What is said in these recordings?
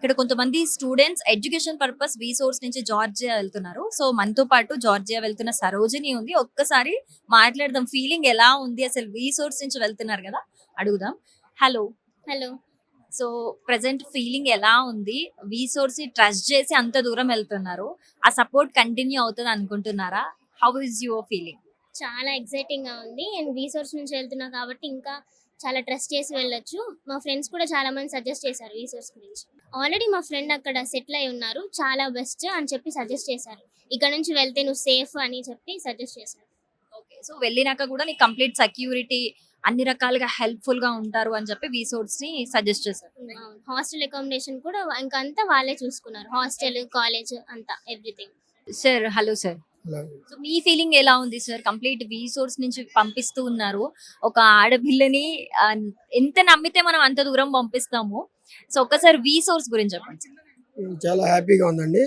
ఇక్కడ కొంతమంది students education purpose source నుంచి జార్జియా వెళ్తున్నారు. సో మనతో పాటు జార్జియా వెళ్తున్న సరోజిని ఉంది. ఒక్కసారి మాట్లాడదాం. ఫీలింగ్ ఎలా ఉంది? అసలు సోర్స్ నుంచి వెళ్తున్నారు కదా, అడుగుదాం. Hello. Hello. So present feeling ఎలా ఉంది? సోర్స్ ని ట్రస్ట్ చేసి అంత దూరం వెళ్తున్నారు. ఆ సపోర్ట్ కంటిన్యూ అవుతుంది అనుకుంటున్నారా? How is your feeling? చాలా ఎక్సైటింగ్ గా ఉంది. నేను రీసోర్స్ నుంచి వెళ్తున్నా కాబట్టి ఇంకా చాలా ట్రస్ట్ చేసి వెళ్ళొచ్చు. మా ఫ్రెండ్స్ కూడా చాలా మంది సజెస్ట్ చేశారు రీసోర్స్ గురించి. ఆల్రెడీ మా ఫ్రెండ్ అక్కడ సెటిల్ అయి ఉన్నారు. చాలా బెస్ట్ అని చెప్పి సజెస్ట్ చేశారు. ఇక్కడ నుంచి వెళ్తే నువ్వు సేఫ్ అని చెప్పి సజెస్ట్ చేశారు. ఓకే. సో వెళ్ళినాక కూడా నీకు కంప్లీట్ సెక్యూరిటీ అన్ని రకాలుగా హెల్ప్ఫుల్ గా ఉంటారు అని చెప్పి సోర్స్ ని సజెస్ట్ చేశారు. హాస్టల్ అకామిడేషన్ కూడా ఇంకా అంతా వాళ్ళే చూసుకున్నారు. హాస్టల్, కాలేజ్ అంతా everything. Sir, hello sir. Hello. So మీ ఫీలింగ్ ఎలా ఉంది సార్? కంప్లీట్ సోర్స్ నుంచి పంపిస్తూ ఉన్నారు. ఒక ఆడపిల్లని ఎంత నమ్మితే మనం అంత దూరం పంపిస్తాము. సో ఒక్కసారి సోర్స్ గురించి చెప్పండి. చాలా హ్యాపీగా ఉందండి.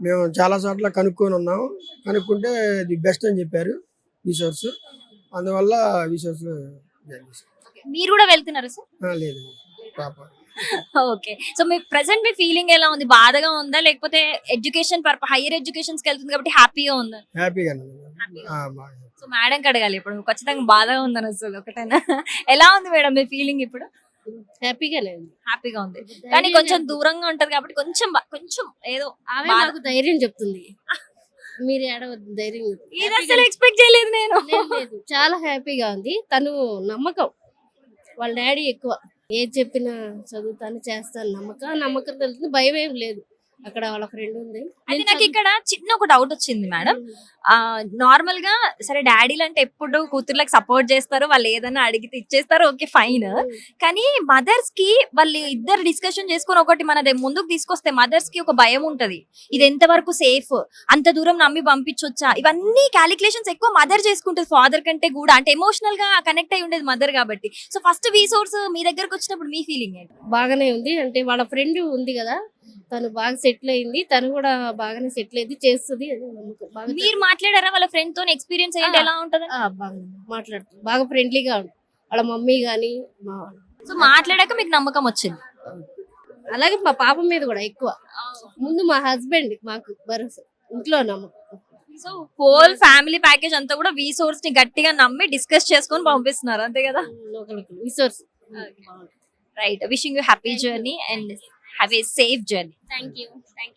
మేము చాలా చోట్ల కనుక్కొని ఉన్నాము. కనుక్కుంటే ది బెస్ట్ అని చెప్పారు రిసోర్స్. అందువల్ల రిసోర్స్ మీరు కూడా వెళ్తున్నారా సార్? లేదు పాప. ఓకే. సో మీ ప్రెసెంట్ మీ ఫీలింగ్ ఎలా ఉంది? బాధగా ఉందా, లేకపోతే ఎడ్యుకేషన్ హైయర్ ఎడ్యుకేషన్స్ కి వెళ్తుంది కాబట్టి హ్యాపీగా ఉందా? హ్యాపీగా. సో మేడం అడగాలి ఇప్పుడు, ఖచ్చితంగా బాధగా ఉందని వస్తుంది ఒకటేనా? ఎలా ఉంది మేడం మీ ఫీలింగ్ ఇప్పుడు? హ్యాపీగానే ఉంది. హ్యాపీగా ఉంది, కానీ కొంచెం దూరంగా ఉంటది కాబట్టి కొంచెం ఏదో ఆమె నాకు ధైర్యం చెప్తుంది. మీరు ఏడవద్దు, ధైర్యం చెప్తుంది. ఇది అసలు ఎక్స్పెక్ట్ చేయలేదు నేను. లేదు, చాలా హ్యాపీగా ఉంది. తను నమ్మకం, వాళ్ళ డాడీ ఎక్కువ ఏది చెప్పినా చదువుతాను చేస్తాను నమ్మకం తెలుస్తుంది. భయం ఏం లేదు. అక్కడ వాళ్ళ ఫ్రెండ్ ఉంది. అయితే నాకు ఇక్కడ చిన్న ఒక డౌట్ వచ్చింది మేడం. నార్మల్ గా సరే డాడీలు అంటే ఎప్పుడు కూతుర్లకు సపోర్ట్ చేస్తారు, వాళ్ళు ఏదైనా అడిగితే ఇచ్చేస్తారు, ఓకే ఫైన్. కానీ మదర్స్ కి వాళ్ళు ఇద్దరు డిస్కషన్ చేసుకొని ఒకటి మనది ముందుకు తీసుకొస్తే మదర్స్ కి ఒక భయం ఉంటది. ఇది ఎంత వరకు సేఫ్, అంత దూరం నమ్మి పంపించొచ్చా, ఇవన్నీ క్యాలిక్యులేషన్స్ ఎక్కువ మదర్ చేసుకుంటది ఫాదర్ కంటే కూడా. అంటే ఎమోషనల్ గా కనెక్ట్ అయి ఉండేది మదర్ కాబట్టి. సో ఫస్ట్ సోర్స్ మీ దగ్గరకు వచ్చినప్పుడు మీ ఫీలింగ్ ఏంటి? బాగానే ఉంది. అంటే వాళ్ళ ఫ్రెండ్ ఉంది కదా, తను బాగా సెటిల్ అయింది. తను కూడా బాగానే సెటిల్ అయింది, చేస్తుంది అని నమ్మకం. బాగా మీరు మాట్లాడారా వాళ్ళ ఫ్రెండ్ తో? ఎక్స్పీరియన్స్ ఏంటి, ఎలా ఉంటది? బాగా మాట్లాడుతుంది, బాగా ఫ్రెండ్లీగా ఉంది వాళ్ళ మమ్మీ గాని మా. సో మాట్లాడాక మీకు నమ్మకం వచ్చింది. అలాగే మా పాప మీద కూడా ఎక్కువ. ముందు మా హస్బెండ్ మాకు భరోసా, ఇంట్లో నమ్మకం. సో హోల్ ఫ్యామిలీ ప్యాకేజ్ అంతా కూడా సోర్స్ ని గట్టిగా నమ్మి డిస్కస్ చేసుకొని పంపిస్తున్నారు, అంతే కదా? లోకల్కి resource. Right. Wishing you happy journey and have a safe journey. Thank you.